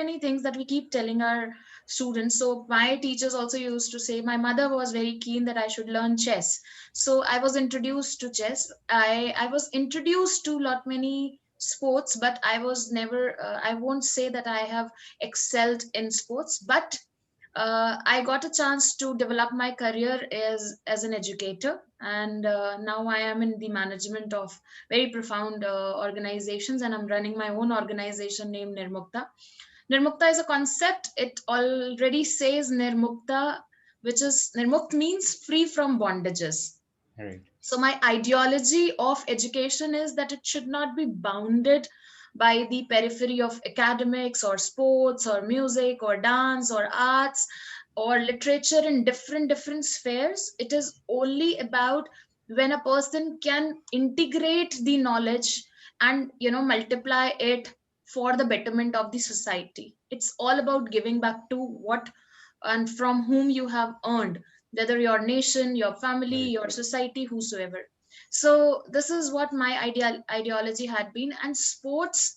many things that we keep telling our students. So my teachers also used to say, my mother was very keen that I should learn chess. So I was introduced to chess. I was introduced to lot many sports, but I was never, I won't say that I have excelled in sports, but I got a chance to develop my career as an educator, and now I am in the management of very profound organizations, and I'm running my own organization named Nirmukta. Nirmukta is a concept. It already says Nirmukta, which is Nirmukt means free from bondages. Right. So my ideology of education is that it should not be bounded by the periphery of academics or sports or music or dance or arts or literature in different spheres. It is only about when a person can integrate the knowledge and multiply it for the betterment of the society. It's all about giving back to what and from whom you have earned, whether your nation, your family, Right. your society, whosoever. So this is what my ideology had been. And sports,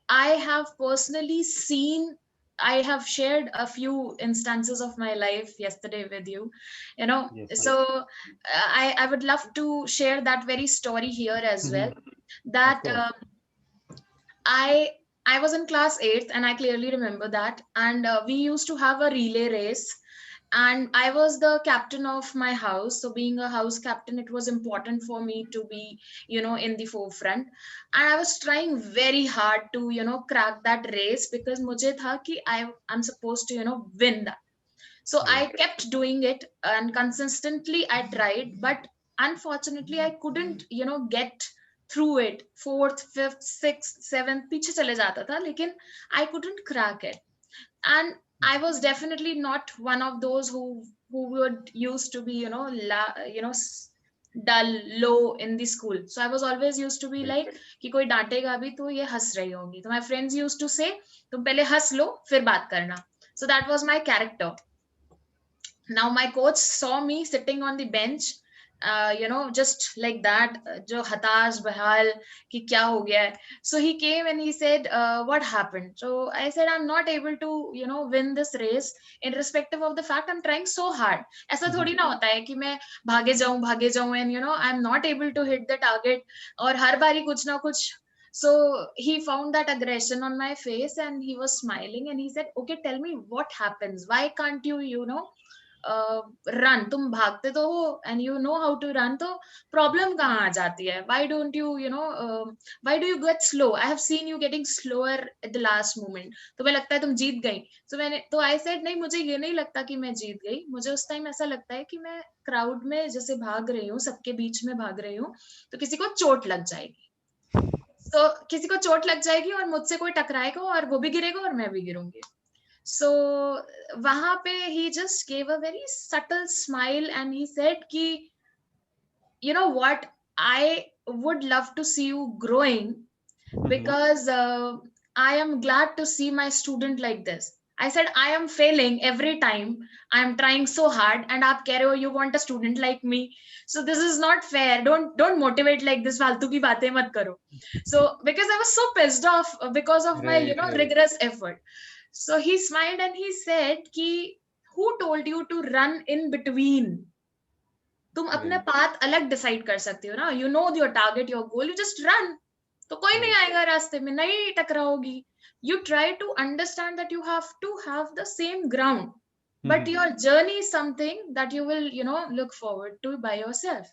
I have personally seen, I have shared a few instances of my life yesterday with you, Yes. so I would love to share that very story here as well. Of That course. I I was in class 8th, and I clearly remember that. And we used to have a relay race, and I was the captain of my house. So being a house captain, it was important for me to be, in the forefront. And I was trying very hard to, crack that race, because mujhe tha ki I'm supposed to, win that. So I Right. kept doing it, and consistently I tried, but unfortunately I couldn't, get through it. Fourth, fifth, sixth, seventh, पीछे चले जाता था, लेकिन I couldn't crack it. And I was definitely not one of those who would used to be, dull, low in the school. So I was always used to be Right. like कि कोई डांटेगा भी तो ये हंस रही होंगी. So my friends used to say, तुम पहले हंस लो फिर बात करना. So that was my character. Now my coach saw me sitting on the bench, just like that, jo hatash bahal ki kya ho gaya hai. So he came and he said, what happened? So I said, I'm not able to, win this race, irrespective of the fact I'm trying so hard. ऐसा थोड़ी ना होता है कि मैं भागे जाऊं and I'm not able to hit the target, और हर बारी कुछ ना कुछ. So he found that aggression on my face, and he was smiling, and he said, okay, tell me what happens, why can't you, run, तुम भागते तो हो and you know how to run, तो प्रॉब्लम कहाँ आ जाती है? Why don't you why do you get slow? I have seen you getting slower at the last moment. तुम्हें लगता है तुम जीत गई? तो आई सेड, नहीं, मुझे ये नहीं लगता कि मैं जीत गई. मुझे उस टाइम ऐसा लगता है कि मैं क्राउड में जैसे भाग रही हूँ, सबके बीच में भाग रही हूँ, तो किसी को चोट लग जाएगी. तो किसी को चोट लग जाएगी और मुझसे कोई टकराएगा और वो भी गिरेगा और मैं भी गिरूंगी. So वहां पे he just gave a very subtle smile and he said कि, you know what, I would love to see you growing, because I am glad to see my student like this. I said, I am failing every time. I am trying so hard, and aap keh rahe ho you want a student like me. So this is not fair. Don't motivate like this. फालतू की बातें मत करो. So because I was so pissed off because of my Right. Right. rigorous effort. So he smiled and he said कि, who told you to run in between? तुम अपने Right. Path अलग decide कर सकते हो ना. You know your target, your goal, you just run. तो कोई नहीं Right. आएगा रास्ते में, नहीं टकराओगी. You try to understand that you have to have the same ground, but your journey is something that you will look forward to by yourself.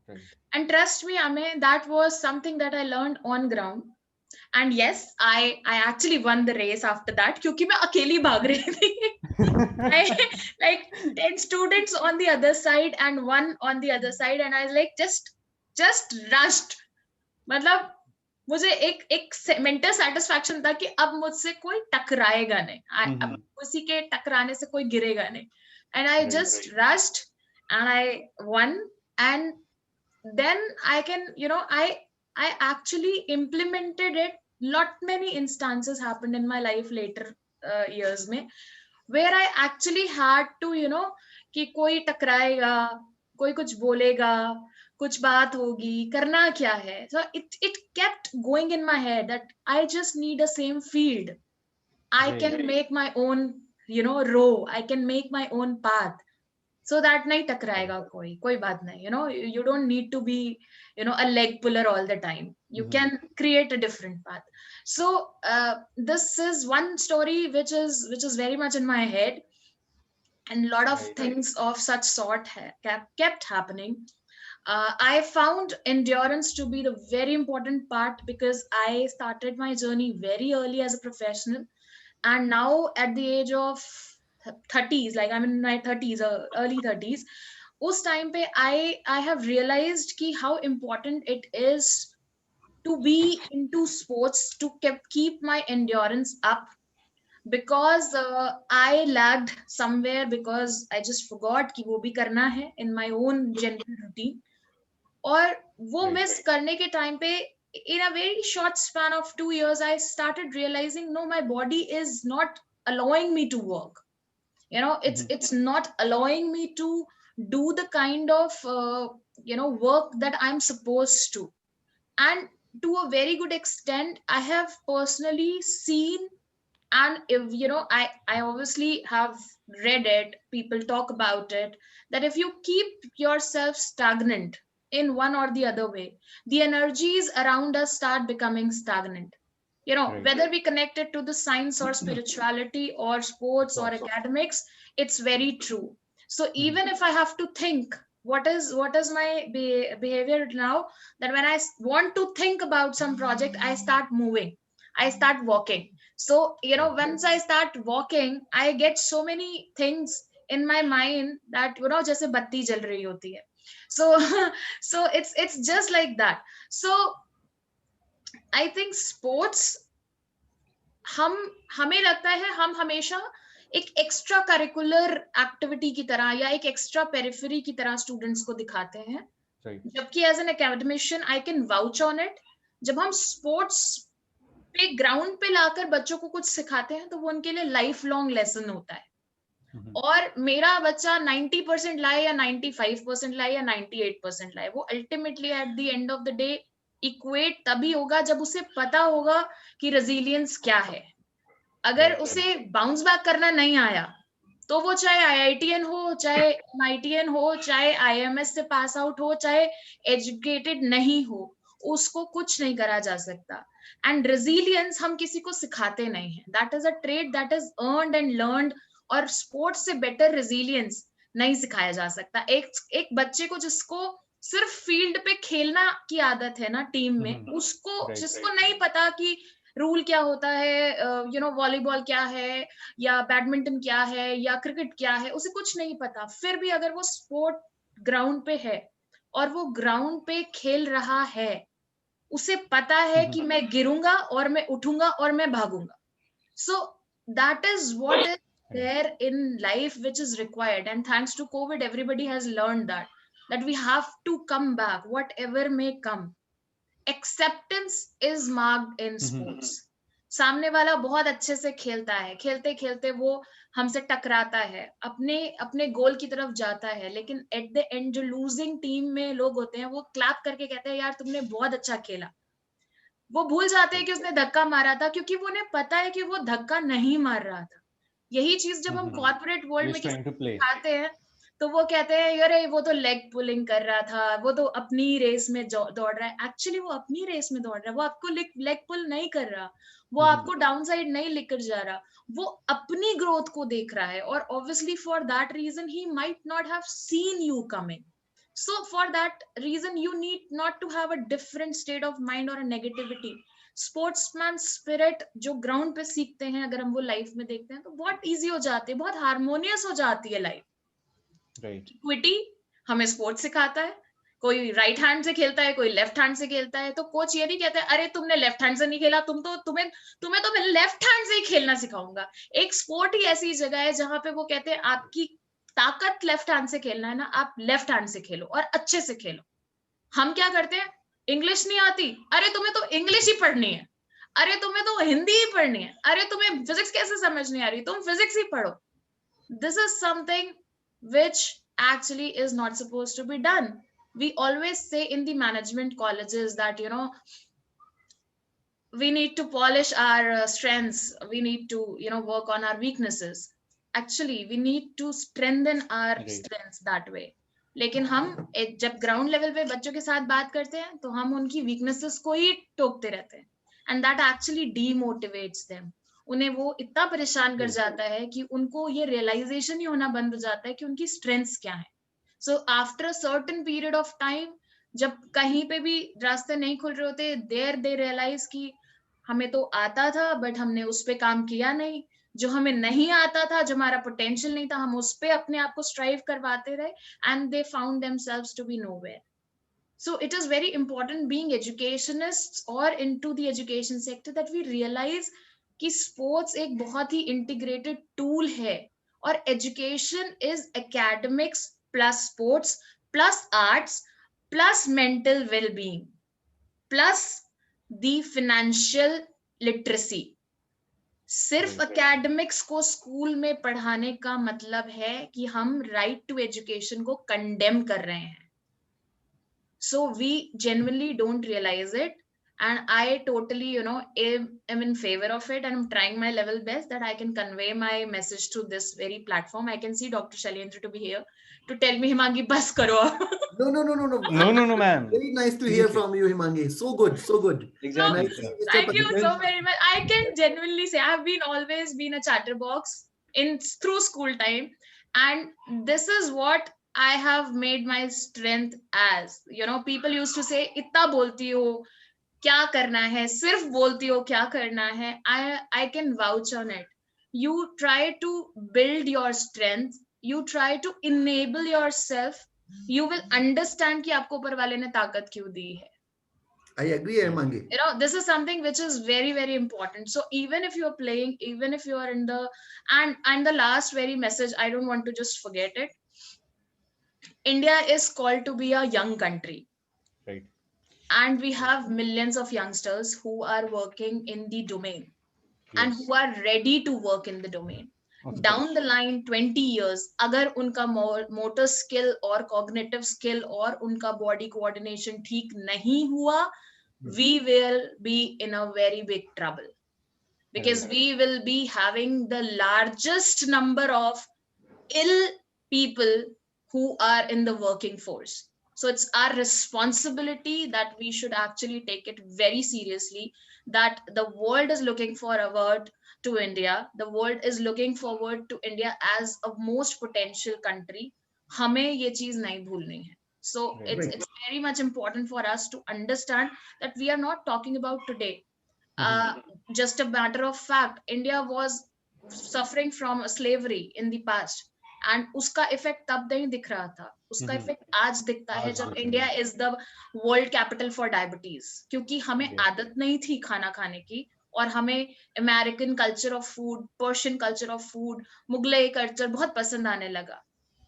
Right. And trust me, Ame, that was something that I learned on ground. And yes, I actually won the race after that, क्योंकि मैं अकेली भाग रही थी. I like 10 students on the other side and one on the other side, and I was like just rushed. मतलब मुझे एक mental satisfaction था कि अब मुझसे कोई टकराएगा नहीं, अब किसी के टकराने से कोई गिरेगा नहीं. And I Right. just rushed and I won. And then I can, I actually implemented it. Lot many instances happened in my life later years में, where I actually had to, कि कोई टकराएगा, कोई कुछ बोलेगा, कुछ बात होगी, करना क्या है. So it kept going in my head that I just need a same field. I Right. can make my own, row. I can make my own path. So that नहीं टकराएगा कोई बात नहीं. You don't need to be, a leg puller all the time. You can create a different path. So this is one story which is very much in my head, and a lot of Right. things of such sort kept happening. I found endurance to be the very important part, because I started my journey very early as a professional, and now at the age of 30s, like I'm in my 30s, early 30s, उस time पे I have realized कि how important it is to be into sports, to keep my endurance up, because I lagged somewhere, because I just forgot कि वो भी करना है in my own general routine. और वो Right. मिस करने के टाइम पे, in a very short span of 2 years, I started realizing, no, my body is not allowing me to work. It's not allowing me to do the kind of work that I'm supposed to. And to a very good extent, I have personally seen, and if I obviously have read it, people talk about it, that if you keep yourself stagnant in one or the other way, the energies around us start becoming stagnant. Right. Whether we connect it to the science or spirituality or sports or academics, it's very true. So even if I have to think, what is my behavior now, that when I want to think about some project, I start moving, I start walking. So once I start walking, I get so many things in my mind that जैसे बत्ती जल रही होती है. So so it's just like that. So I think sports, हमें लगता है हम हमेशा एक एक्स्ट्रा करिकुलर एक्टिविटी की तरह या एक एक्स्ट्रा पेरिफेरी की तरह स्टूडेंट्स को दिखाते हैं. Right. जबकि as an academician I can vouch on it. जब हम स्पोर्ट्स पे ग्राउंड पे लाकर बच्चों को कुछ सिखाते हैं, तो वो उनके लिए लाइफ लॉन्ग लेसन होता है. और मेरा बच्चा 90% लाए या 95% लाए या 98% लाए, वो ultimately at the end of the day equate तभी होगा जब उसे पता होगा कि रेजिलियंस क्या है. अगर उसे बाउंस बैक करना नहीं आया, तो वो चाहे आईआईटीएन हो, चाहे एमआईटीएन हो, चाहे आईएमएस से पास आउट हो, चाहे एजुकेटेड नहीं हो, उसको कुछ नहीं करा जा सकता. एंड रेजिलियंस हम किसी को सिखाते नहीं है. That is a trade that is earned and learned, और स्पोर्ट्स से बेटर रेजिलियंस नहीं सिखाया जा सकता. एक बच्चे को जिसको सिर्फ फील्ड पे खेलना की आदत है ना टीम में, उसको जिसको नहीं पता कि रूल क्या होता है, वॉलीबॉल क्या है या बैडमिंटन क्या है या क्रिकेट क्या है, उसे कुछ नहीं पता, फिर भी अगर वो स्पोर्ट ग्राउंड पे है और वो ग्राउंड पे खेल रहा है, उसे पता है कि मैं गिरूंगा और मैं उठूंगा और मैं भागूंगा. So that is what is there in life which is required, and thanks to COVID everybody has learned that we have to come back whatever may come. Acceptance is marked in sports. सामने वाला बहुत अच्छे से खेलता है, खेलते खेलते वो हमसे टकराता है, अपने अपने गोल की तरफ जाता है, लेकिन एट द एंड जो लूजिंग टीम में लोग होते हैं, वो क्लैप करके कहते हैं यार तुमने बहुत अच्छा खेला. वो भूल जाते हैं कि उसने धक्का मारा था, क्योंकि वो उन्हें पता है कि वो धक्का नहीं मार रहा था. यही चीज जब हम कॉर्पोरेट वर्ल्ड में किसी को सिखाते हैं, तो वो कहते हैं अरे वो तो लेग पुलिंग कर रहा था, वो तो अपनी रेस में दौड़ रहा है. एक्चुअली वो अपनी रेस में दौड़ रहा है, वो आपको लेग पुल नहीं कर रहा, वो आपको डाउन साइड नहीं लेकर जा रहा, वो अपनी ग्रोथ को देख रहा है. और obviously for that reason he might not have seen you coming. So for that reason you need not to have a different state of mind or a negativity. Sportsman spirit जो ground पे सीखते हैं, अगर हम वो life में देखते हैं, तो बहुत इजी हो जाती है, बहुत हार्मोनियस हो जाती है लाइफ. इक्विटी हमें स्पोर्ट्स सिखाता है. कोई राइट हैंड से खेलता है, कोई लेफ्ट हैंड से खेलता है, तो कोच ये नहीं कहता है अरे तुमने लेफ्ट हैंड से नहीं खेला, तुम्हें तो मैं लेफ्ट हैंड से ही खेलना सिखाऊंगा. एक स्पोर्ट ही ऐसी जगह है जहां पे वो कहते हैं आपकी ताकत लेफ्ट हैंड से खेलना है ना, आप लेफ्ट हैंड से खेलो और अच्छे से खेलो. हम क्या करते हैं, इंग्लिश नहीं आती, अरे तुम्हें तो इंग्लिश ही पढ़नी है, अरे तुम्हें तो हिंदी ही पढ़नी है, अरे तुम्हें फिजिक्स कैसे समझ नहीं आ रही, तुम फिजिक्स ही पढ़ो. This is something which actually is not supposed to be done. We always say in the management colleges that we need to polish our strengths, we need to, you know, work on our weaknesses. Actually we need to strengthen our Right. strengths that way. लेकिन हम जब ground level पे बच्चों के साथ बात करते हैं तो हम उनकी वीकनेसेस को ही टोकते रहते हैं, एंड दैट एक्चुअली डीमोटिवेट्स देम. उन्हें वो इतना परेशान कर जाता है कि उनको ये रियलाइजेशन ही होना बंद हो जाता है कि उनकी स्ट्रेंथ्स क्या है. So after a certain period of time, जब कहीं पे भी रास्ते नहीं खुल रहे होते, देयर दे रियलाइज कि हमें तो आता था बट हमने उस पे काम किया नहीं, जो हमें नहीं आता था, जो हमारा पोटेंशियल नहीं था, हम उस पे अपने आप को स्ट्राइव करवाते रहे, and they found themselves to be nowhere. So it is very important being educationists or into the education sector that we realize कि sports एक बहुत ही integrated tool है, और education is academics plus sports plus arts plus mental well-being plus the financial literacy. सिर्फ academics को school में पढ़ाने का मतलब है कि हम right to education को condemn कर रहे हैं. So we genuinely don't realize it, and I totally, you know, am in favor of it, and I'm trying my level best that I can convey my message to this very platform. I can see Dr. Shailendra to be here to tell me, Himangi, bas karo. No, ma'am. Very nice to hear from you, Himangi. So good, so good. Exactly. No, thank you so very much. I can genuinely say I've been always been a chatterbox in through school time, and this is what I have made my strength as. You know, people used to say, "इतना बोलती हो, क्या करना है? सिर्फ बोलती हो, क्या करना है?" I can vouch on it. You try to build your strength. You try to enable yourself. You will understand कि आपको ऊपर वाले ने ताकत क्यों दी है. I agree, Himangi. You know, this is something which is very, very important. So even if you're playing, even if you are in the, and the last very message, I don't want to just forget it. India is called to be a young country. Right. And we have millions of youngsters who are working in the domain, and who are ready to work in the domain. Down the line 20 years, अगर उनका motor skill और cognitive skill और उनका body coordination ठीक नहीं हुआ, we will be in a very big trouble, because we will be having the largest number of ill people who are in the working force. So it's our responsibility that we should actually take it very seriously, that the world is looking forward to India. The world is looking forward to India as a most potential country. हमें ये चीज नहीं भूलनी है. So it's very much important for us to understand that we are not talking about today. Just a matter of fact, India was suffering from slavery in the past, and उसका effect तब नहीं दिख रहा था, उसका effect आज दिखता है जब India is the world capital for diabetes, क्योंकि हमें आदत नहीं थी खाना खाने की, और हमें American culture of food, Persian culture of food, Mughlai culture बहुत पसंद आने लगा.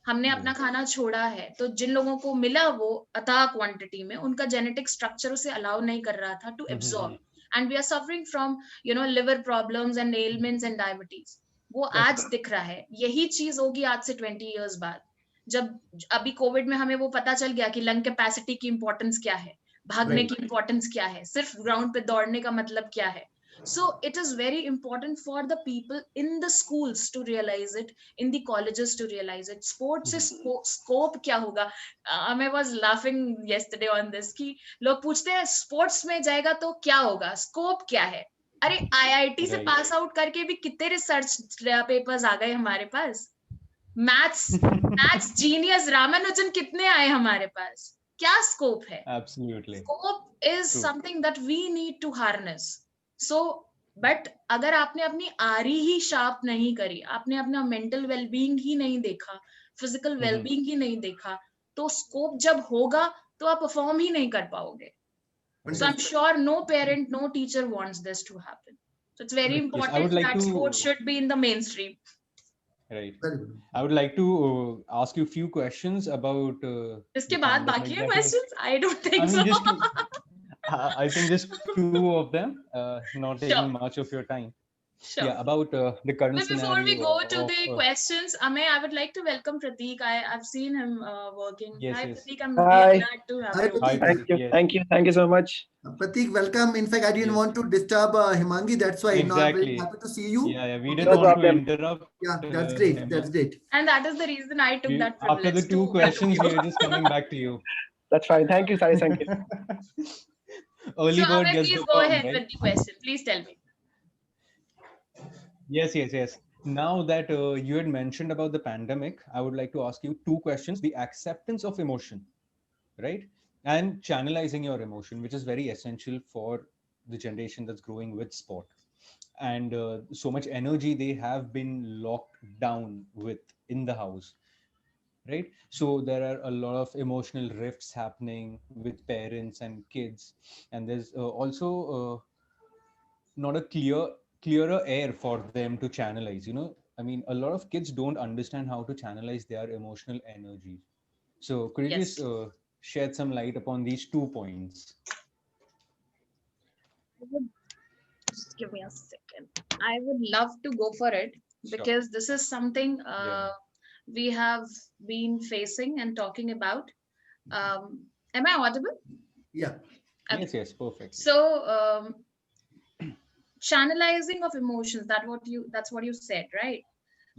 हमने अपना खाना छोड़ा है, तो जिन लोगों को मिला वो अथाह क्वांटिटी में, उनका जेनेटिक स्ट्रक्चर उसे अलाउ नहीं कर रहा था to absorb, and we are suffering from, you know, liver problems and elements and diabetes. वो आज दिख रहा है. यही चीज होगी आज से 20 इयर्स बाद, जब अभी कोविड में हमें वो पता चल गया कि लंग कैपेसिटी की इंपॉर्टेंस क्या है, भागने की इंपॉर्टेंस क्या है, सिर्फ ग्राउंड पे दौड़ने का मतलब क्या है. So it is very important for the people in the schools to realize it, in the colleges to realize it. Sports is scope क्या होगा. I was laughing yesterday on this कि लोग पूछते हैं स्पोर्ट्स में जाएगा तो क्या होगा, स्कोप क्या है. अरे IIT से पास आउट करके भी कितने रिसर्च पेपर्स आ गए हमारे पास. मैथ्स जीनियस रामानुजन कितने आए हमारे पास. क्या स्कोप है. Absolutely. Scope is something that we need to harness. So, but अगर आपने अपनी आरी ही शार्प नहीं करी, आपने अपना मेंटल वेलबींग ही नहीं देखा, फिजिकल वेलबींग ही नहीं देखा, तो स्कोप जब होगा तो आप परफॉर्म ही नहीं कर पाओगे. So I'm sure no parent, no teacher wants this to happen. So it's very important that sports should be in the mainstream. Right. I would like to ask you a few questions about. इसके बाद बाकी है questions? I don't think so. I think just two of them, not taking much of your time. Sure. Yeah, about the current But before scenario we go to of the questions, Amay, I would like to welcome Prateek. I've seen him working. yes, Hi, yes. Prateek. I'm Hi. glad to have Hi, you. Hi, Prateek. Thank Prateek. you. Yes, Thank you so much. Prateek, welcome. In fact, I didn't yes, want to disturb Himangi. That's why now I'm very exactly. happy to see you. Yeah, we Okay, didn't No want to problem. interrupt yeah, that's great. him. That's great. And that is the reason I took that After the privilege to two welcome questions, we you. are just coming back to you. That's fine. Thank you, Sai. Thank you. Early So, bird Amay, gets please the go worm, ahead right? with the question. Please tell me. Yes, yes, yes. Now that you had mentioned about the pandemic, I would like to ask you two questions: the acceptance of emotion, right? And channelizing your emotion, which is very essential for the generation that's growing with sport. And so much energy they have been locked down with in the house, right? So there are a lot of emotional rifts happening with parents and kids, and there's also not a clearer air for them to channelize. I mean, a lot of kids don't understand how to channelize their emotional energy. So could you just Yes. shed some light upon these 2 points? Just give me a second. I would love to go for it Sure. because this is something Yeah. we have been facing and talking about. Am I audible? Yeah. Okay. Yes, yes, perfect. So, channelizing of emotions, that's what you said, right?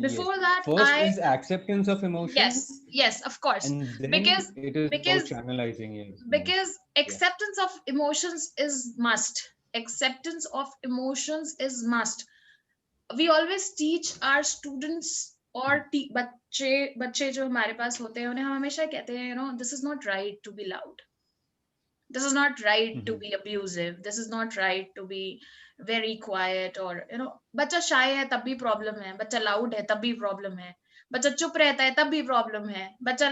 Before Yes. that, First is acceptance of emotion, yes, of course. and then Because it is about because channelizing it. because Yeah. acceptance of emotions is must. Acceptance of emotions is must. We always teach our students और बच्चे जो हमारे पास होते हैं उन्हें हम हमेशा कहते हैं this is not right to be loud, this is not right to be abusive, this is not right to be very quiet, or बच्चा shy है तब भी problem है, बच्चा loud है तब भी problem है, बच्चा चुप रहता है तब भी problem है, बच्चा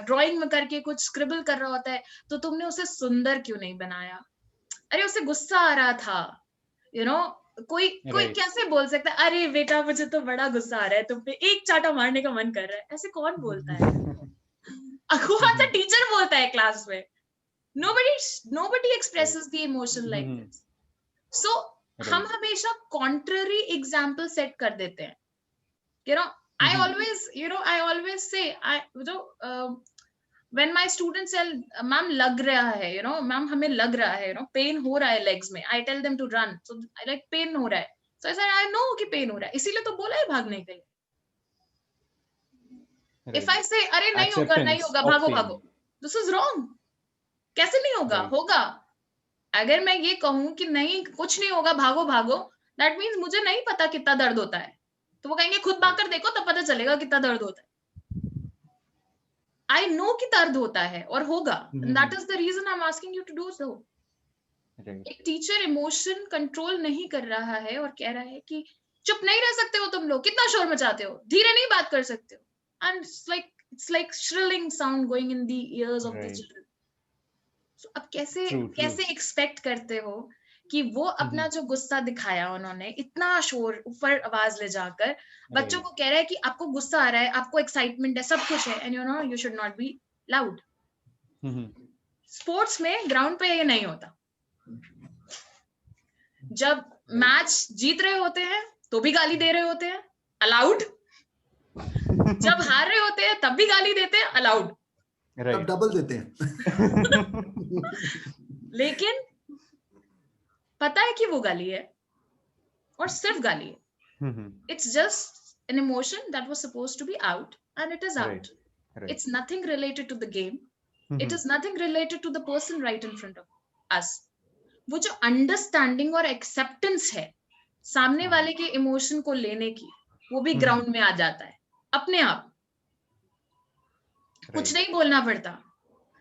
ड्राइंग में करके कुछ स्क्रिबल कर रहा होता है तो तुमने उसे सुंदर क्यों नहीं बनाया, अरे उसे गुस्सा आ रहा था, कोई Right. कैसे बोल सकता है अरे बेटा मुझे तो बड़ा गुस्सा आ रहा है तुम पे, एक चाटा मारने का मन कर रहा है, ऐसे कौन बोलता है? कौन सा टीचर बोलता है क्लास में? Nobody expresses the emotion like this. So हम हमेशा contrary example set कर देते हैं. I always say, when my students tell ma'am लग रहा है, मैम हमें लग रहा है, पेन हो रहा है legs में, I tell them to run, so I like pain हो रहा है, so I said I know कि पेन हो रहा है, इसीलिए तो बोला है भागने के लिए. If I say अरे नहीं होगा भागो, this is wrong. कैसे नहीं होगा? होगा. अगर मैं ये कहूं कि नहीं कुछ नहीं होगा भागो, that means मुझे नहीं पता कितना दर्द होता है, तो वो कहेंगे खुद भागकर देखो तब पता चलेगा कितना दर्द होता है. I know कि दर्द होता है और होगा. And that is the reason I'm asking you to do so. एक टीचर इमोशन कंट्रोल नहीं कर रहा है और कह रहा है कि चुप नहीं रह सकते हो तुम लोग, कितना शोर मचाते हो, धीरे नहीं बात कर सकते हो. And it's like shrilling sound going in the ears of the children. So अब कैसे एक्सपेक्ट करते हो कि वो अपना जो गुस्सा दिखाया उन्होंने इतना शोर ऊपर आवाज ले जाकर बच्चों को कह रहा है कि आपको गुस्सा आ रहा है, आपको एक्साइटमेंट है, सब कुछ है, and you should not be loud. Sports में ग्राउंड पे ये नहीं होता. जब मैच जीत रहे होते हैं तो भी गाली दे रहे होते हैं, अलाउड. जब हार रहे होते हैं तब भी गाली देते हैं, अलाउड. तब डबल देते हैं. लेकिन पता है कि वो गाली है और सिर्फ गाली है. It's just an emotion that was supposed to be out and it is out. It's nothing related to the game. It is nothing related to the person right in front of us. वो जो understanding और acceptance है सामने वाले के emotion को लेने की, वो भी ग्राउंड में आ जाता है अपने आप. कुछ नहीं बोलना पड़ता,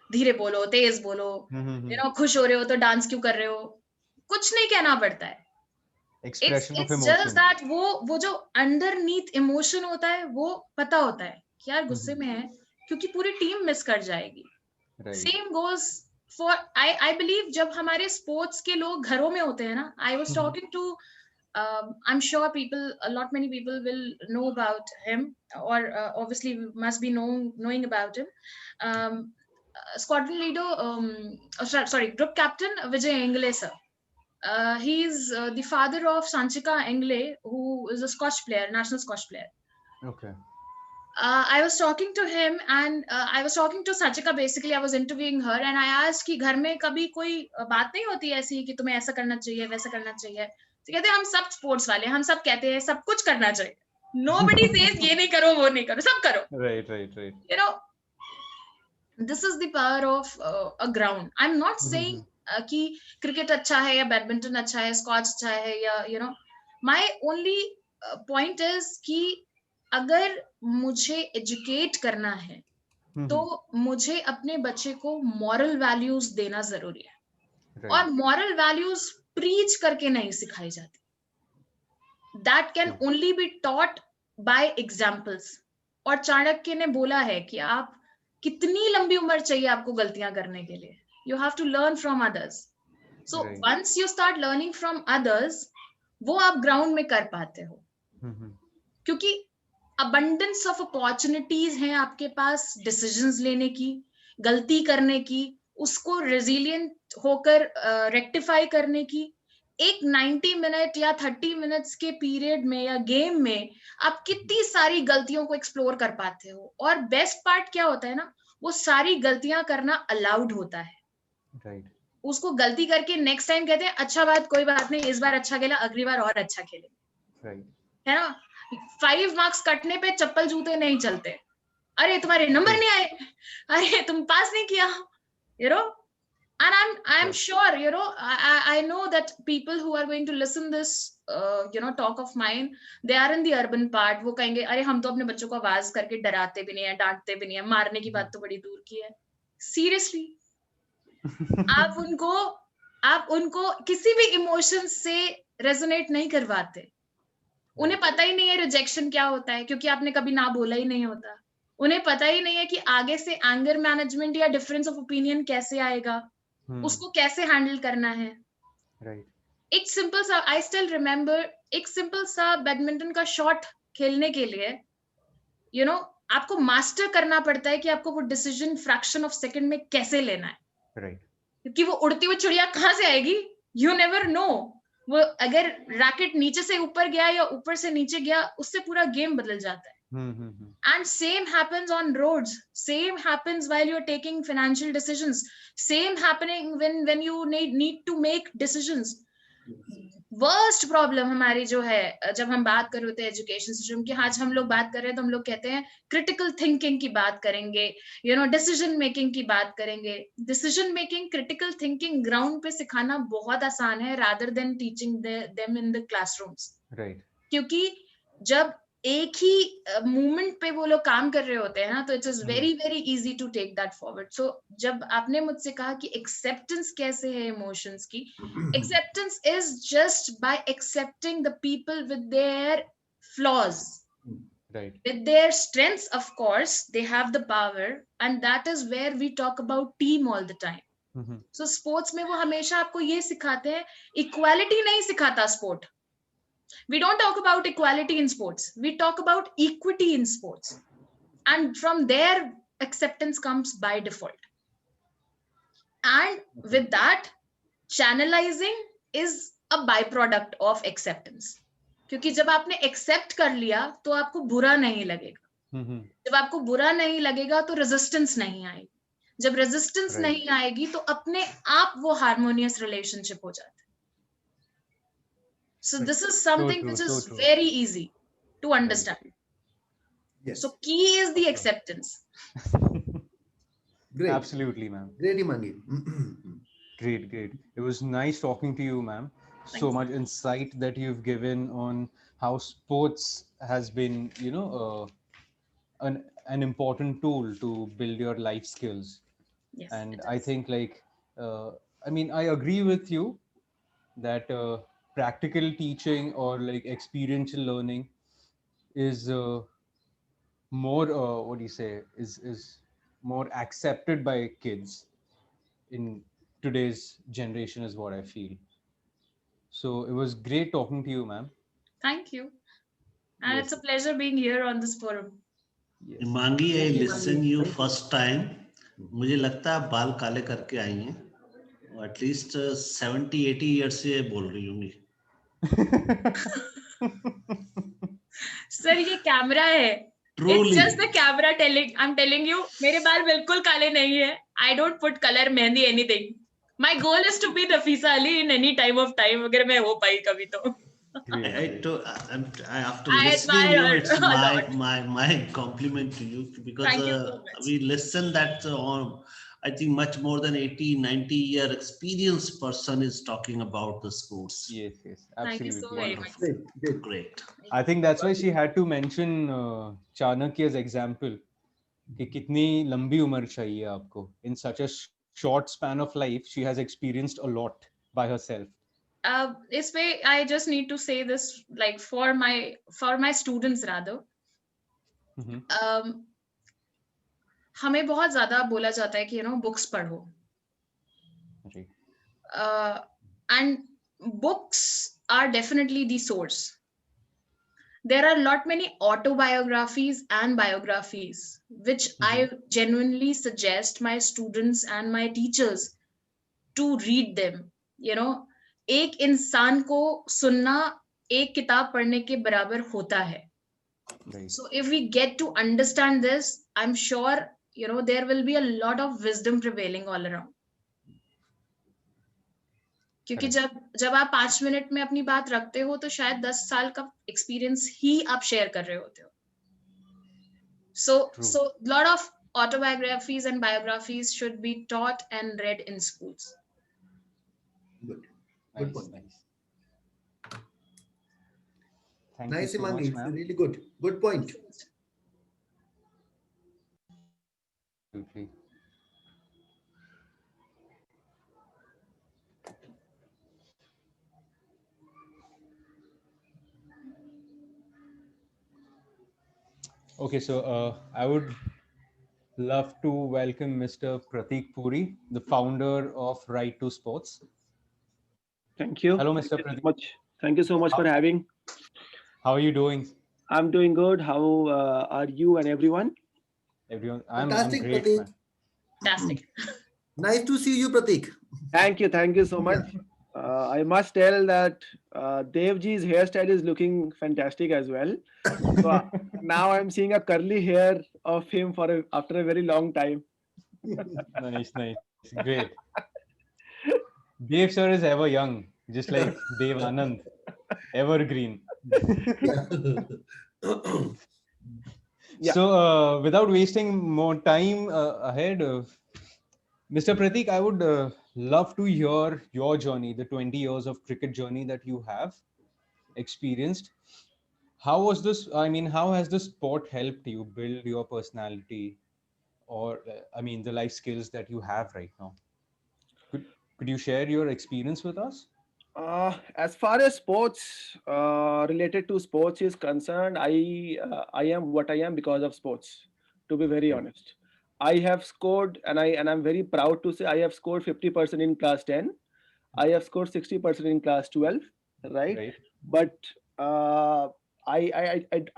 धीरे बोलो, तेज बोलो, खुश हो रहे हो तो डांस क्यों कर रहे हो, कुछ नहीं कहना पड़ता है. It's just that वो जो अंडरनीथ इमोशन होता है वो पता होता है कि यार गुस्से में है क्योंकि पूरी टीम मिस कर जाएगी. Same goes for I believe जब हमारे स्पोर्ट्स के लोग घरों में होते हैं ना. I was talking to I'm sure a lot many people will know about him, or obviously must be knowing about him. Squadron leader, group captain Vijay Engle sir. He's the father of Sanchika Engle, who is a Scotch player, national Scotch player. Okay. I was talking to him and I was talking to Sanchika. Basically, I was interviewing her and I asked कि घर में कभी कोई बात नहीं होती ऐसी कि तुम्हें ऐसा करना चाहिए, वैसा करना चाहिए. तो कहते हैं हम सब स्पोर्ट्स वाले, हम सब कहते हैं सब कुछ करना चाहिए. Nobody says ये नहीं करो, वो नहीं करो, सब करो. Right. You know, this is the power of a ground. I'm not saying कि क्रिकेट अच्छा है या बैडमिंटन अच्छा है, स्कॉच अच्छा है या you know, my only point is कि अगर मुझे एजुकेट करना है तो मुझे अपने बच्चे को मॉरल वैल्यूज देना जरूरी है. Right. और मॉरल वैल्यूज प्रीच करके नहीं सिखाई जाती. That can only be taught by examples. और चाणक्य ने बोला है कि आप कितनी लंबी उम्र चाहिए आपको गलतियां करने के लिए. You have to learn from others. So once you start learning from others, वो आप ग्राउंड में कर पाते हो. क्योंकि abundance of opportunities हैं आपके पास डिसीजंस लेने की, गलती करने की, उसको रेजिलिएंट होकर रेक्टिफाई करने की. एक 90 मिनट या 30 मिनट्स के पीरियड में या गेम में आप कितनी सारी गलतियों को एक्सप्लोर कर पाते हो. और बेस्ट पार्ट क्या होता है ना, वो सारी गलतियां करना अलाउड होता है. Right. उसको गलती करके नेक्स्ट टाइम कहते हैं अच्छा बात, कोई बात नहीं, इस बार अच्छा खेला, अगली बार और अच्छा खेले. Right. है ना. 5 मार्क्स कटने पे चप्पल जूते नहीं चलते. अरे तुम्हारे नंबर नहीं आए, अरे तुम पास नहीं किया. You know, and I'm sure, you know, I know that people who are going to listen this you know talk of mine, they are in the urban part. वो कहेंगे अरे हम तो अपने बच्चों को आवाज करके डराते भी नहीं है, डांटते भी नहीं है, मारने की बात तो बड़ी दूर की है. सीरियसली आप उनको किसी भी इमोशन से रेजोनेट नहीं करवाते. उन्हें पता ही नहीं है रिजेक्शन क्या होता है, क्योंकि आपने कभी ना बोला ही नहीं होता. उन्हें पता ही नहीं है कि आगे से एंगर मैनेजमेंट या डिफरेंस ऑफ ओपिनियन कैसे आएगा, उसको कैसे हैंडल करना है. एक सिंपल सा, आई स्टिल रिमेम्बर, एक सिंपल सा बैडमिंटन का शॉट खेलने के लिए you know, आपको मास्टर करना पड़ता है कि आपको वो डिसीजन फ्रैक्शन ऑफ सेकंड में कैसे लेना है. क्योंकि वो उड़ती हुई चिड़िया कहाँ से आएगी, यू नेवर नो. वो अगर रैकेट नीचे से ऊपर गया या ऊपर से नीचे गया, उससे पूरा गेम बदल जाता है. And same happens on roads, same happens while you're taking financial decisions, same happening when you need to make decisions. Worst problem हमारी जो है जब हम बात कर रहे होते हैं एजुकेशन सिस्टम की, आज हम लोग बात कर रहे हैं तो हम लोग कहते हैं क्रिटिकल थिंकिंग की बात करेंगे, यू नो, डिसीजन मेकिंग की बात करेंगे. Decision making, critical thinking ground पे सिखाना बहुत आसान है rather than teaching them in the classrooms. क्योंकि जब एक ही मूवमेंट पे वो लोग काम कर रहे होते हैं ना, तो it is very very easy to take that forward. So जब आपने मुझसे कहा कि एक्सेप्टेंस कैसे है इमोशंस की, acceptance is just by accepting the people with their flaws, with their strengths. Of course they have the power, and that is where we talk about team all the time. So sports में वो हमेशा आपको ये सिखाते हैं, equality नहीं सिखाता sport. We don't talk about equality in sports. We talk about equity in sports. And from there, acceptance comes by default. And with that, channelizing is a byproduct of acceptance. क्योंकि जब आपने accept कर लिया, तो आपको बुरा नहीं लगेगा. जब आपको बुरा नहीं लगेगा, तो resistance नहीं आएगी. जब resistance नहीं आएगी, तो अपने आप वो harmonious relationship हो जाता है. So this is something which is very easy to understand. Yes. So key is the acceptance. Great. Absolutely, ma'am. Great, Himangi. Great. It was nice talking to you, ma'am. So much insight that you've given on how sports has been, you know, an important tool to build your life skills. Yes. And I think, like, I mean, I agree with you that practical teaching or like experiential learning is more what do you say, is more accepted by kids in today's generation, is what I feel. So it was great talking to you, ma'am. Thank you. And it's a pleasure being here on this forum. Himangi, I listen you first time. मुझे लगता है आप बाल काले करके आई हैं. at least 70-80 years से बोल रही होंगी. सर ये कैमरा है. It's Truly. just the camera telling. I'm telling you, मेरे बाल बिल्कुल काले नहीं है. I don't put color mehndi anything. My goal is to be Nafisa Ali in any time of time. अगर मैं हो पाई कभी तो. After I listening admire you, her it's a lot. my compliment to you, because Thank you so much. we listen that I think much more than 80-90 year experienced person is talking about the sports. Yes, Thank you absolutely. so very much. Great. Great. I think that's why she had to mention Chanakya's example. कि कितनी लंबी उम्र चाहिए आपको. In such a short span of life, she has experienced a lot by herself. इस पे I just need to say this, like for my students rather. हमें बहुत ज्यादा बोला जाता है कि बुक्स पढ़ो. And books are definitely the source. There are lot many autobiographies and biographies which I genuinely suggest my students and my teachers to read them. एक इंसान को सुनना एक किताब पढ़ने के बराबर होता है. So if we get to understand this, I'm sure there will be a lot of wisdom prevailing all around. क्योंकि जब आप 5 मिनट में अपनी बात रखते हो तो शायद 10 साल का एक्सपीरियंस ही आप शेयर कर रहे होते हो. So lot of autobiographies and biographies should be taught and read in schools. Good point. Nice. Thank Nice, you so Himangi. much, It's ma'am. really good. Good point. Absolutely. Okay, so I would love to welcome Mr. Pratik Puri, the founder of Right to Sports. Thank you. Hello, Mr. Thank you so Pratik. much. Thank you so much for having. How are you doing? I'm doing good. How are you and everyone? Everyone, I'm Fantastic, great, Pratik. man. Fantastic. Nice to see you, Pratik. Thank you so much. I must tell that Devji's hairstyle is looking fantastic as well. So now I'm seeing a curly hair of him after a very long time. Nice. Great. Dev sir is ever young, just like Dev Anand, evergreen. Yeah. So without wasting more time ahead, Mr. Pratik, I would love to hear your journey, the 20 years of cricket journey that you have experienced. How was this? I mean, how has the sport helped you build your personality, or the life skills that you have right now? Could you share your experience with us? As far as sports related to sports is concerned, I am what I am because of sports. To be very honest, I have scored, and I'm very proud to say I have scored 50% in class 10. I have scored 60% in class 12. Right. But I'm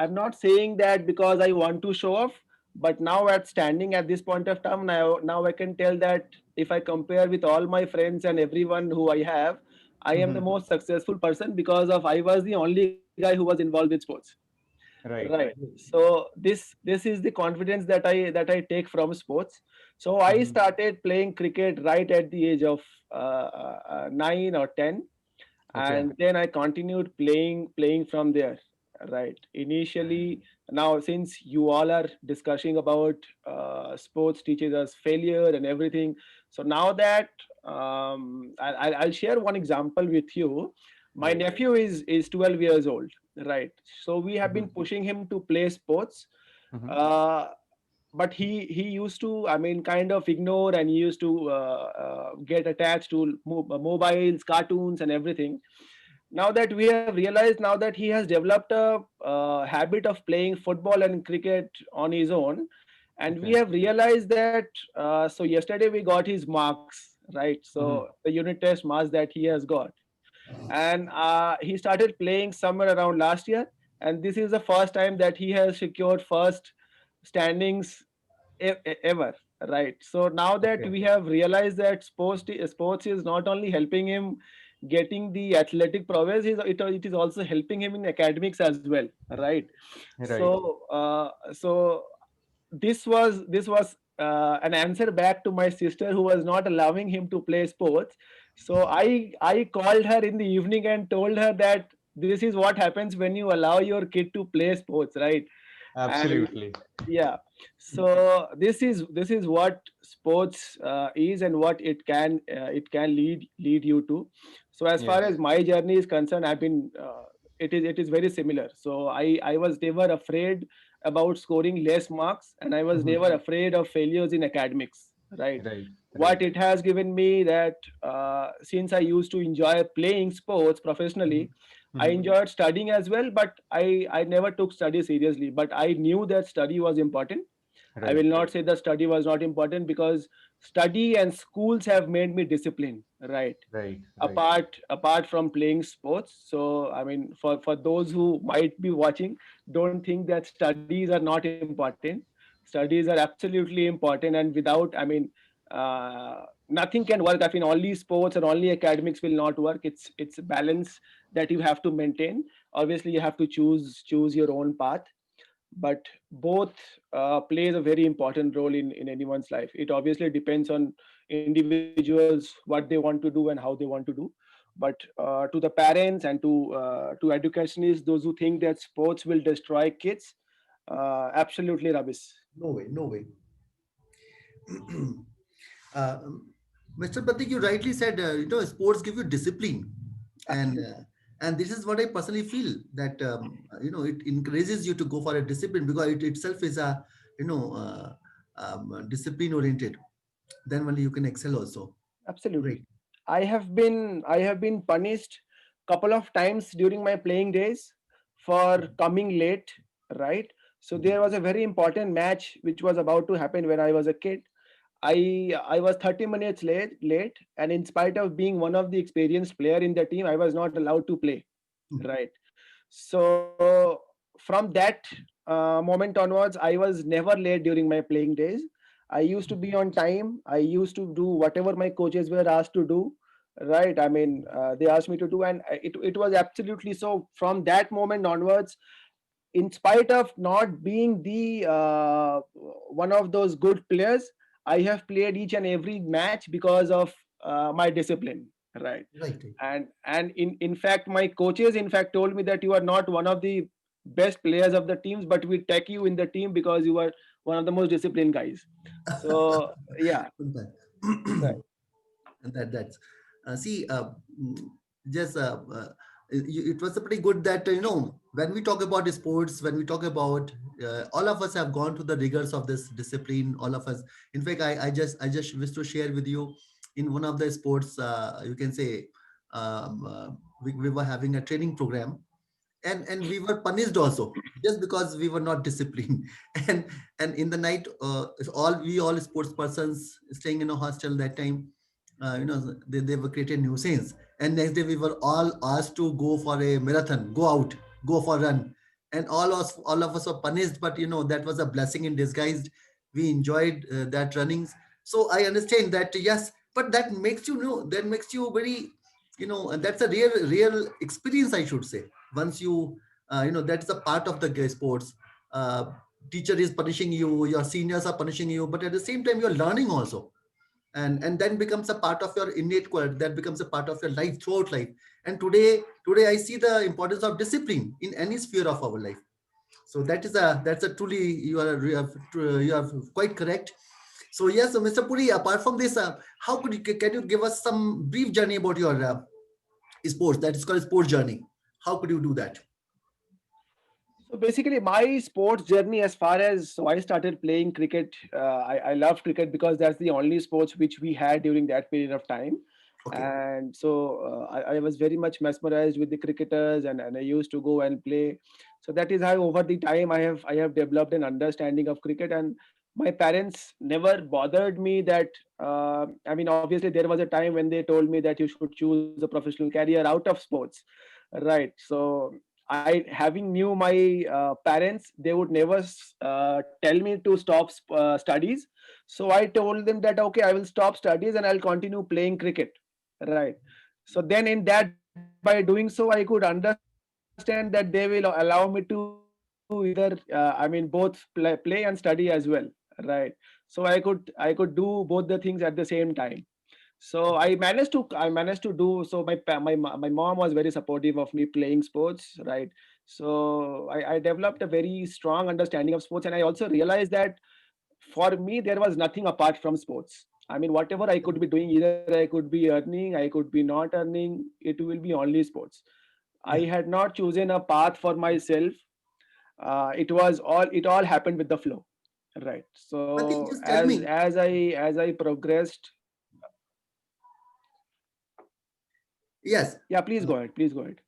not saying that because I want to show off. But now standing at this point of time, now I can tell that if I compare with all my friends and everyone who I have, I am the most successful person because I was the only guy who was involved with sports. Right. So this is the confidence that I take from sports. So I started playing cricket right at the age of 9 or 10, and then I continued playing from there. Right. Initially, now since you all are discussing about sports teaches us failure and everything, so now that I'll share one example with you. My nephew is 12 years old, right? So we have been pushing him to play sports, but he used to, kind of ignore, and he used to get attached to mobiles, cartoons, and everything. Now that we have realized, now that he has developed a habit of playing football and cricket on his own, and we have realized that. So yesterday we got his marks, right? So the unit test marks that he has got, and he started playing somewhere around last year, and this is the first time that he has secured first standings ever. right? So now that Okay. we have realized that sports is not only helping him getting the athletic prowess, it is also helping him in academics as well, right? Right. So this was an answer back to my sister who was not allowing him to play sports. So I called her in the evening and told her that this is what happens when you allow your kid to play sports, right? And Absolutely. yeah, so this is what sports is and what it can lead you to. So as far Yes. as my journey is concerned, I've been it is very similar. So I was never afraid about scoring less marks, and I was Mhm. never afraid of failures in academics, right? Right. What Right. it has given me that since I used to enjoy playing sports professionally, I Mhm. enjoyed studying as well, but I never took study seriously. But I knew that study was important. I Right. will not say that study was not important, because study and schools have made me disciplined, right? Right. Right. Apart from playing sports. So I mean, for those who might be watching, don't think that studies are not important. Studies are absolutely important, and without, I mean, nothing can work. I mean, only sports and only academics will not work. It's a balance that you have to maintain. Obviously, you have to choose your own path, but both plays a very important role in anyone's life. It obviously depends on individuals what they want to do and how they want to do. But to the parents and to educationists, those who think that sports will destroy kids, absolutely rubbish. No way, no way. uh, Mr. Pratik, you rightly said, sports give you discipline, and Absolutely. and this is what I personally feel, that it encourages you to go for a discipline, because it itself is a discipline oriented. Then only you can excel also. Right. Absolutely. I have been punished couple of times during my playing days for coming late, right? So there was a very important match which was about to happen when I was a kid. I was 30 minutes late, and in spite of being one of the experienced player in the team, I was not allowed to play, right? So from that moment onwards, I was never late during my playing days. I used to be on time. I used to do whatever my coaches were asked to do, right? I mean, they asked me to do, and it was absolutely so. From that moment onwards, in spite of not being the one of those good players, I have played each and every match because of my discipline, right? Right. Right. And in fact, my coaches in fact told me that you are not one of the best players of the teams, but we take you in the team because you are one of the most disciplined guys. So yeah, Good right. man. And that's see mm, just it was pretty good that when we talk about sports, when we talk about all of us have gone through the rigors of this discipline, all of us. In fact, I just wish to share with you, in one of the sports, you can say, we were having a training program, and we were punished also, just because we were not disciplined. and and in the night, all sports persons staying in a hostel that time, they were created nuisance, and next day we were all asked to go for a marathon, go out, go for run, and all of us were punished, but that was a blessing in disguise. We enjoyed that runnings. So I understand that, yes, but that makes you very, and that's a real experience, I should say. Once that's a part of the sports. uh, Teacher is punishing you, your seniors are punishing you, but at the same time you're learning also, and then becomes a part of your innate quality, that becomes a part of your life, throughout life. And today I see the importance of discipline in any sphere of our life. So that's a truly, you are quite correct. So yes, so Mr. Puri, apart from this, how can you give us some brief journey about your sports, that is called sports journey? How could you do that? So basically, my sports journey, as far as so I started playing cricket. I loved cricket because that's the only sports which we had during that period of time. Okay. And so I was very much mesmerized with the cricketers, and I used to go and play. So that is how over the time I have developed an understanding of cricket. And my parents never bothered me that I mean, obviously there was a time when they told me that you should choose a professional career out of sports, right? So I having knew my parents, they would never tell me to stop studies. So I told them that okay, I will stop studies and I'll continue playing cricket. Right. So then in that, by doing so, I could understand that they will allow me to either both play and study as well. Right. So I could do both the things at the same time. So I managed to do so. My mom was very supportive of me playing sports, right? So I developed a very strong understanding of sports, and I also realized that for me there was nothing apart from sports. I mean, whatever I could be doing, either I could be earning, I could be not earning, it will be only sports. I Yeah. had not chosen a path for myself. It all happened with the flow, right? Pratik, So just tell as me. as I as I progressed, Yes. yeah, please go ahead, please go ahead.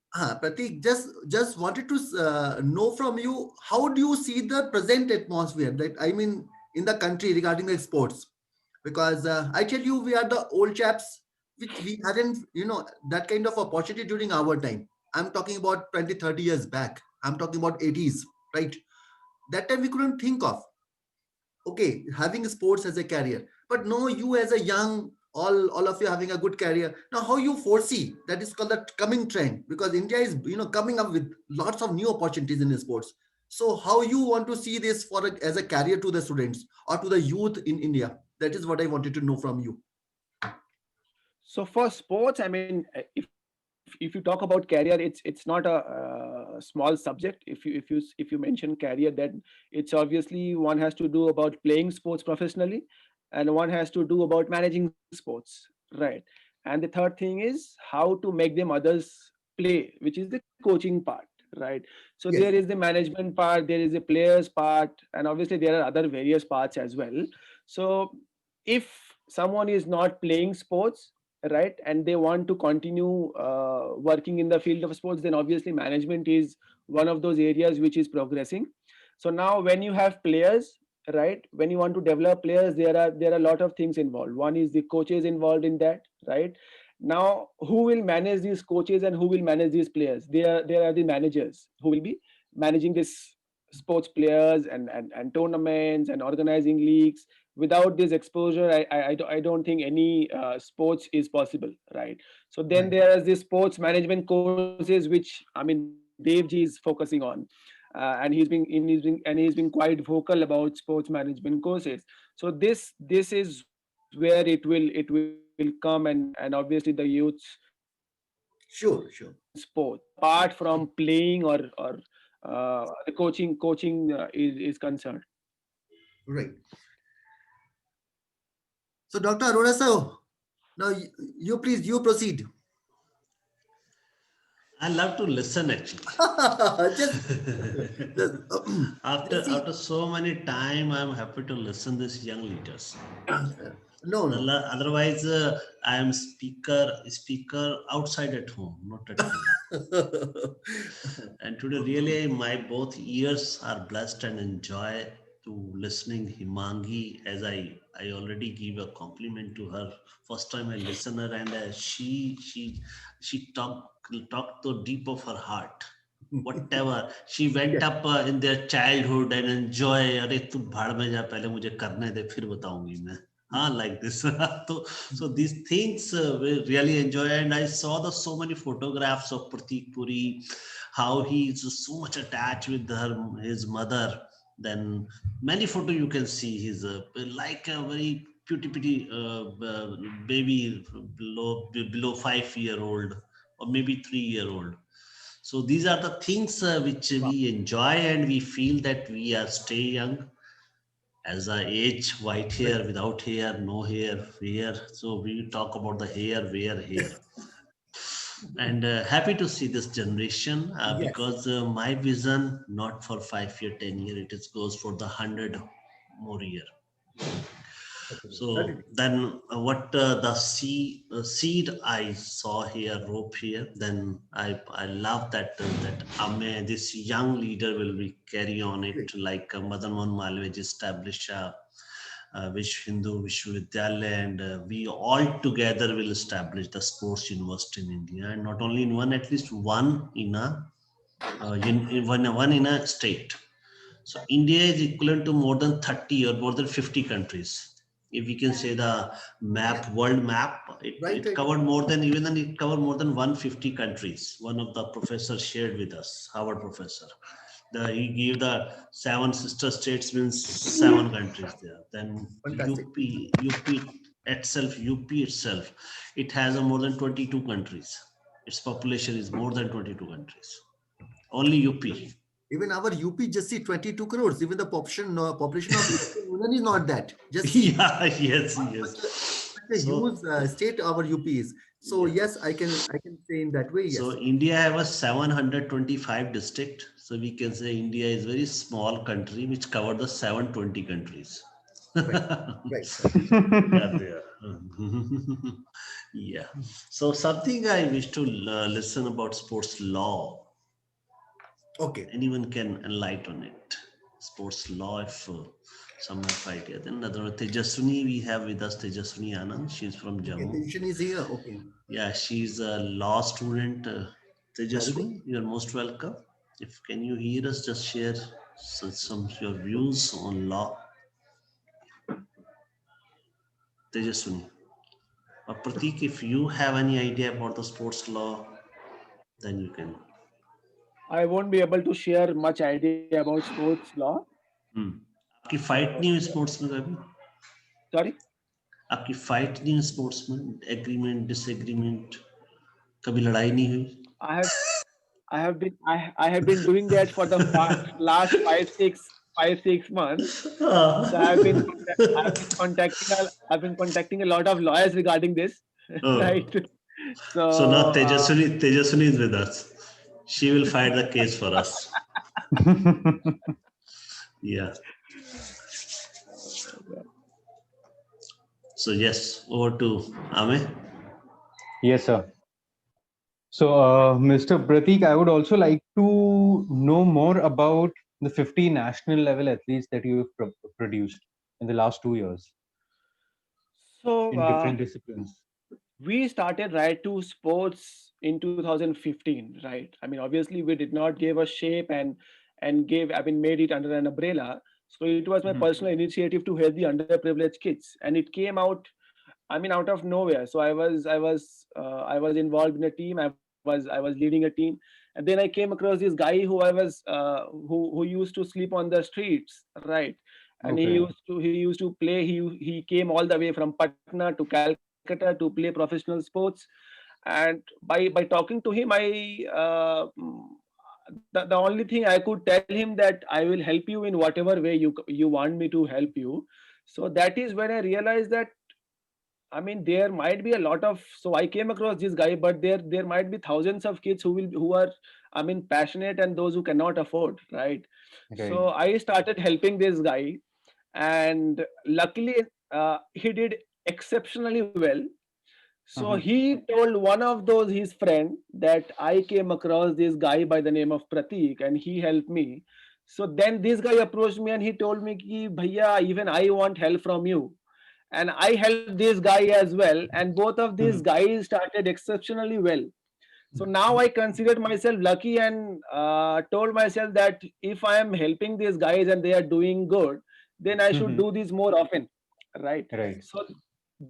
Pratik, just wanted to know from you, how do you see the present atmosphere? That I mean, in the country regarding the sports, because I tell you, we are the old chaps, which we hadn't, that kind of opportunity during our time. I'm talking about 20, 30 years back. I'm talking about 80s, right? That time we couldn't think of, okay, having sports as a career. But no, you as a young, all of you having a good career. Now, how you foresee that is called the coming trend? Because India is, coming up with lots of new opportunities in sports. So how you want to see this as a career to the students or to the youth in India? That is what I wanted to know from you. So for sports, I mean, if you talk about career, it's not a small subject. If you mention career, then it's obviously one has to do about playing sports professionally, and one has to do about managing sports, right? And the third thing is how to make them others play, which is the coaching part, right? So there Yes. is the management part, there is the players part, and obviously there are other various parts as well. So if someone is not playing sports, right, and they want to continue working in the field of sports, then obviously management is one of those areas which is progressing. So now when you have players, right, when you want to develop players, there are a lot of things involved. One is the coaches involved in that, right? Now who will manage these coaches and who will manage these players? There are the managers who will be managing this sports players and tournaments and organizing leagues. Without this exposure, I don't think any sports is possible, right? So then Right. there is this sports management courses, which I mean Devji is focusing on, and he's been quite vocal about sports management courses. So this is where it will come, and obviously the youths should focus on Sure, sure. sports apart from playing or the coaching is concerned. Right. So, Dr. Arora sir, now you please, you proceed. I love to listen actually. just, just after see. after so many time, I'm happy to listen these young leaders. No, no. Otherwise, I am speaker outside at home, not at home. And today, really, my both ears are blessed and enjoy to listening Himangi, as I already give a compliment to her. First time I listen her, and she talked so deep of her heart. Whatever she went Yes, up in their childhood and enjoy. अरे तू भाड़ में जा, पहले मुझे करने दे, फिर बताऊंगी मैं. Like this. So these things we really enjoy, and I saw the so many photographs of Pratik Puri, how he is so much attached with his mother. Then many photo you can see he's like a very pretty baby below 5 year old or maybe 3 year old. So these are the things which we enjoy, and we feel that we are stay young as a age, white right. hair, without hair, no hair, hair. So we talk about the hair, wear hair. And happy to see this generation Yes. because my vision not for 5 year, 10 year, it is goes for the 100 more year. So Certainly. then, what the seed I saw here, rope here. Then I love that this young leader will be carry on Great. it like Madan Mohan Malviya established Vishwa Hindu Vishwavidyalaya, and we all together will establish the sports university in India, and not only in one, at least one in a one in a state. So India is equivalent to more than 30 or more than 50 countries. If we can say the map, world map, it covered more than it covered more than 150 countries. One of the professors shared with us, Harvard professor. He gave the 7 sister states means 7 countries there. Then Fantastic. UP itself, it has a more than 22 countries. Its population is more than 22 countries. Only UP. Even our UP just see 22 crores. Even the population of Union is not that. Just Yeah, yes. a huge state our UP is. So yes, I can say in that way. Yes. So India have a 725 district. So we can say India is very small country which cover the 720 countries. Right. Yeah. So something I wish to listen about sports law. Okay. Anyone can enlighten it. Sports law, if some have idea. Then another Tejaswini, we have with us Tejaswini Anand. She's from Jammu. Okay, Tejaswini is here. Okay. Yeah, she's a law student. Tejaswini, you're most welcome. If can you hear us, just share some your views on law. Tejaswini. Or Pratik, if you have any idea about the sports law, then you can. I won't be able to share much idea about sports law. आपकी fight नहीं हुई sports में कभी? Sorry? आपकी fight नहीं हुई sports में? Agreement, disagreement, कभी लड़ाई नहीं हुई? I have been doing that for the last 5-6 months. So I've been contacting a lot of lawyers regarding this. Oh. Right. So now Tejaswini is with us. She will fight the case for us. Yeah. So yes, over to Ame. Yes, sir. So, Mr. Pratik, I would also like to know more about the 50 national level athletes that you have produced in the last 2 years. So in different disciplines. We started Right to Sports in 2015, right? I mean, obviously, we did not give a shape and made it under an umbrella. So it was my personal initiative to help the underprivileged kids, and it came out, out of nowhere. So I was involved in a team. I was leading a team, and then I came across this guy who who used to sleep on the streets, right? And he used to play. He came all the way from Patna to Calcutta to play professional sports, and by talking to him, the only thing I could tell him that I will help you in whatever way you want me to help you. So that is when I realized that there might be a lot of, so I came across this guy, but there might be thousands of kids who are passionate, and those who cannot afford, right? So I started helping this guy, and luckily he did exceptionally well. So he told one of his friend that I came across this guy by the name of Pratik, and he helped me. So then this guy approached me and he told me ki, Bhaiya, even I want help from you. And I helped this guy as well, and both of these guys started exceptionally well. So now I considered myself lucky, and told myself that if I am helping these guys and they are doing good, then I should do this more often, right? So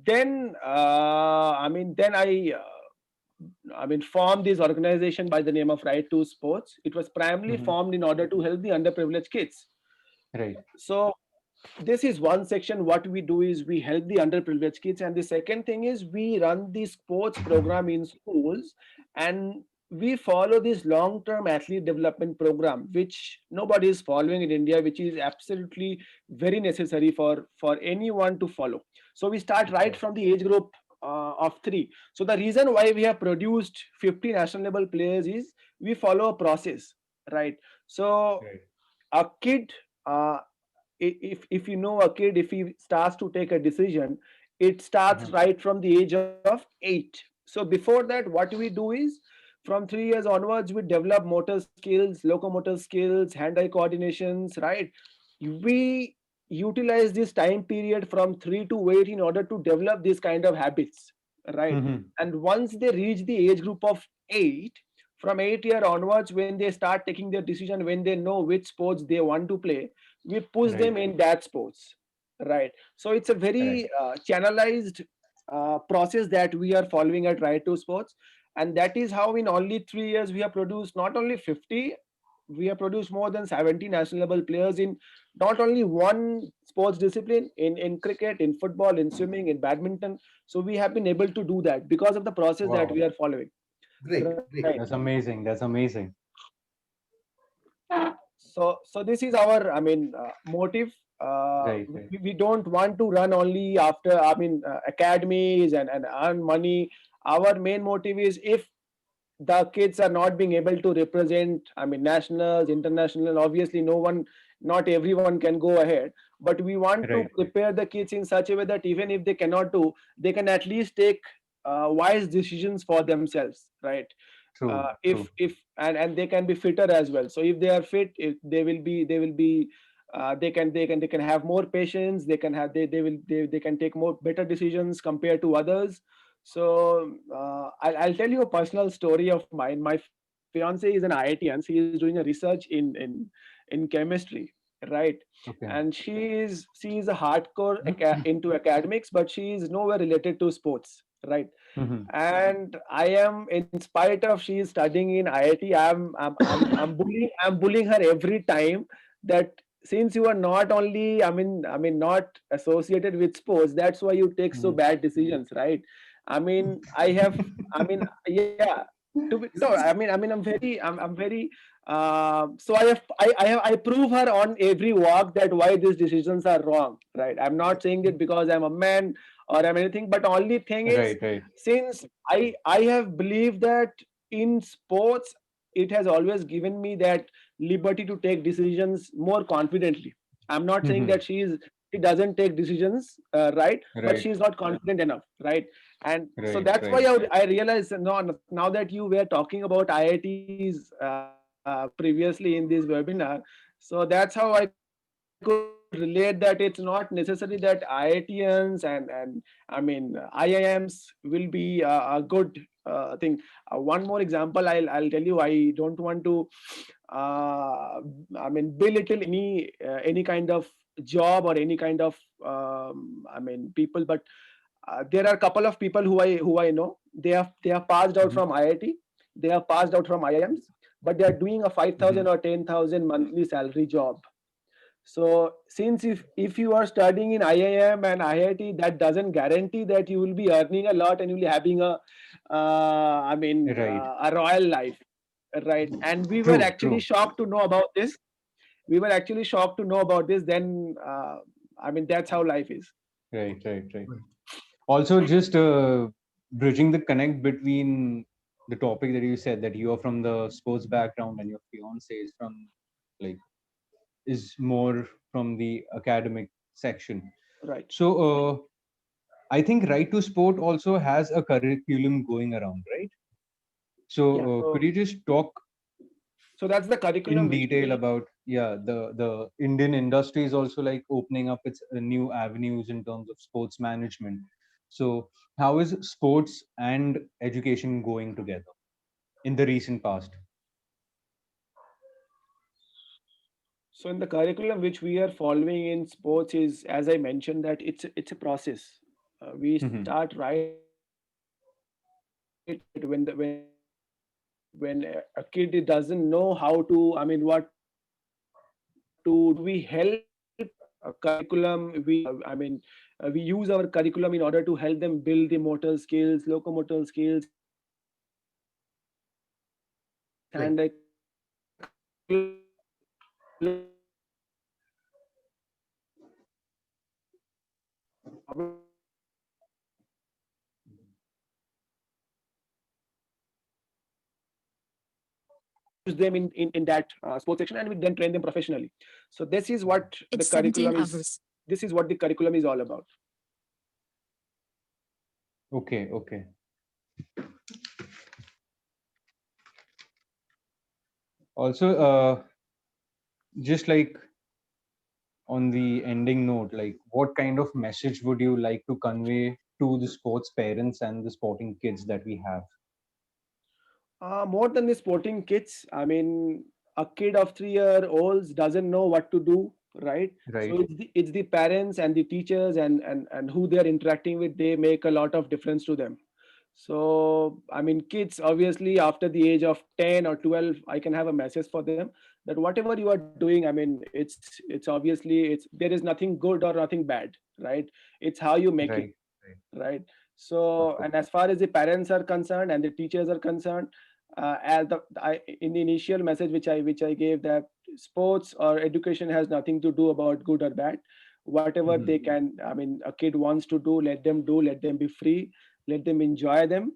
then formed this organization by the name of Right to Sports. It was primarily formed in order to help the underprivileged kids. Right. So this is one section. What we do is we help the underprivileged kids, and the second thing is we run the sports program in schools, and we follow this long-term athlete development program, which nobody is following in India, which is absolutely very necessary for anyone to follow. So we start right from the age group of 3. So the reason why we have produced 50 national level players is we follow a process, right? So a kid, if you know a kid, if he starts to take a decision, it starts right from the age of 8. So before that, what we do is from 3 years onwards, we develop motor skills, locomotor skills, hand-eye coordinations, right? We utilize this time period from 3 to 8 in order to develop these kind of habits, right? And once they reach the age group of 8, from 8 year onwards, when they start taking their decision, when they know which sports they want to play, we push them Right. in that sports, right? So it's a Right. very channelized process that we are following at Right to Sports, and that is how in only 3 years we have produced not only 50, we have produced more than 70 national level players in not only one sports discipline, in cricket, in football, in swimming, in badminton. So we have been able to do that because of the process that we Wow. are following. Great, Right. great. That's amazing. That's amazing. So this is our, I mean, motive. Right. Right. We don't want to run only after, I mean, academies and earn money. Our main motive is, if the kids are not being able to represent, I mean, nationals, international, obviously no one, not everyone can go ahead, but we want to Right. prepare the kids in such a way that even if they cannot do, they can at least take wise decisions for themselves, right? True. True. If and they can be fitter as well. So if they are fit, if they will be they can have more patience, they can have they can take more better decisions compared to others. So I'll tell you a personal story of mine. My fiance is an IITian. She is doing a research in chemistry, right? Okay. And she is a hardcore into academics, but she is nowhere related to sports, right? Mm-hmm. And I am, in spite of she is studying in IIT, I'm bullying her every time, that since you are not only, I mean not associated with sports, that's why you take so Mm-hmm. bad decisions, right? I mean, I mean, yeah. To be, no, I'm very. So I prove her on every walk that why these decisions are wrong, right? I'm not saying it because I'm a man or I'm anything, but only thing is, Right. Right. since I have believed that in sports, it has always given me that liberty to take decisions more confidently. I'm not saying Mm-hmm. that she doesn't take decisions right, but Right. she is not confident enough, right? And so Right. that's why Right. I realized, now that you were talking about IITs previously in this webinar, so that's how I could relate that it's not necessary that IITians and I mean IIMs will be a good thing. One more example, I'll tell you. I don't want to I mean belittle any kind of job or any kind of I mean people, but there are a couple of people who I know. They have passed out Mm-hmm. from IIT, they have passed out from IIMs, but they are doing a Mm-hmm. 5,000 or 10,000 monthly salary job. So since if you are studying in IIM and IIT, that doesn't guarantee that you will be earning a lot and you will be having Right. a royal life, right? And we were True. actually True. shocked to know about this. We were actually shocked to know about this. Then I mean that's how life is. Right. Right. Right. Right. Also, just bridging the connect between the topic that you said, that you are from the sports background and your fiance is from, like, is more from the academic section. Right. So I think Right to Sport also has a curriculum going around, right? So Yeah. could you just talk So that's the in curriculum which detail we. about, yeah, the Indian industry is also like opening up its new avenues in terms of sports management. So how is sports and education going together in the recent past? So in the curriculum which we are following in sports is, as I mentioned, that it's a process. We Hmm. start right when a kid doesn't know how to, I mean, what to do. We help curriculum. We use our curriculum in order to help them build the motor skills, locomotor skills, hand-eye coordination, and the Right. curriculum use them in that sports section, and we then train them professionally. So this is what the It's 17 curriculum is. hours. This is what the curriculum is all about. Okay, okay. Also, just like on the ending note, like what kind of message would you like to convey to the sports parents and the sporting kids that we have? More than the sporting kids, I mean, a kid of 3-year-olds doesn't know what to do, right? Right. So it's the parents and the teachers and who they're interacting with. They make a lot of difference to them. So I mean, kids obviously after the age of 10 or 12, I can have a message for them that whatever you are doing, I mean, it's obviously it's there is nothing good or nothing bad, right? It's how you make it, Right. right? So, and as far as the parents are concerned and the teachers are concerned, in the initial message which I gave, that sports or education has nothing to do about good or bad. Whatever Mhm. they can, I mean, a kid wants to do, let them do, let them be free, let them enjoy them.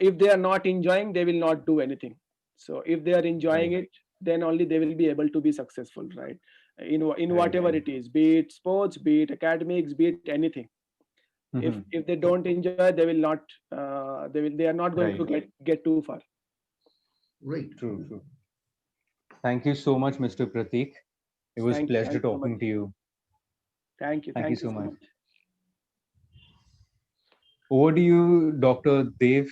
If they are not enjoying, they will not do anything. So if they are enjoying Right. it, then only they will be able to be successful, right? In Right. whatever it is, be it sports, be it academics, be it anything. Mhm. If they don't enjoy, they will not they are not going to Right. get too far. Right. True. True. Thank you so much, Mr. Pratik. It was pleasure Thank you so much. talking to you. Thank you. Thank you Thank you so so much. much. Over to you, Dr. Dev.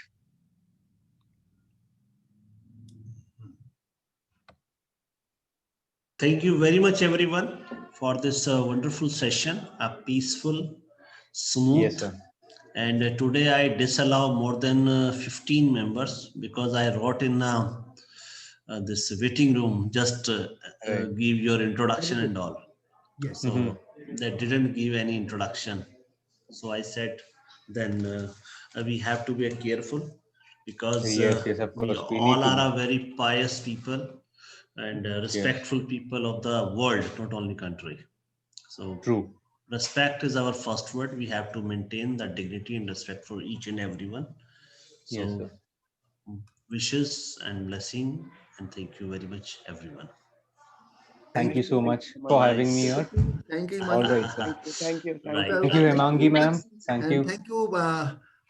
Thank you very much, everyone, for this wonderful session, a peaceful, Yes, smooth, sir. and today I disallow more than 15 members because I wrote in this waiting room, just Right. give your introduction and all. Yes. So Mhm. they didn't give any introduction. So I said, then we have to be careful because Yes, yes, of we course. We need all to are be. a very pious people and Yes. respectful people of the world, not only country. So True. respect is our first word. We have to maintain the dignity and respect for each and everyone. Yes, So sir. wishes and blessing, and thank you very much, everyone. Thank you so Thank much you so much. for having me Nice. here. Thank you, All Himanshu. right, sir. Thank you. Thank Right. you. Thank you, Welcome. Hemangi Thank ma'am. you. Thank And you. thank you,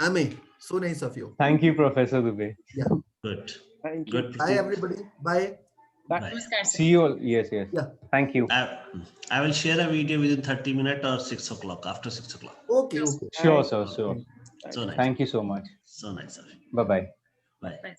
Ame. So nice of you. Thank you, Professor Dubey. Yeah. Good. Thank you. Good, Bye, Pratik. everybody. Bye. Bye. Bye. Namaskar, sir. See you all. Yes, yes. Yeah. Thank you. I will share a video within 30 minutes or 6 o'clock, after 6 o'clock. Okay. Okay. Sure, Thank sir. you. Sure. So nice. Thank you so much. So nice of you. Bye-bye. Bye. Bye.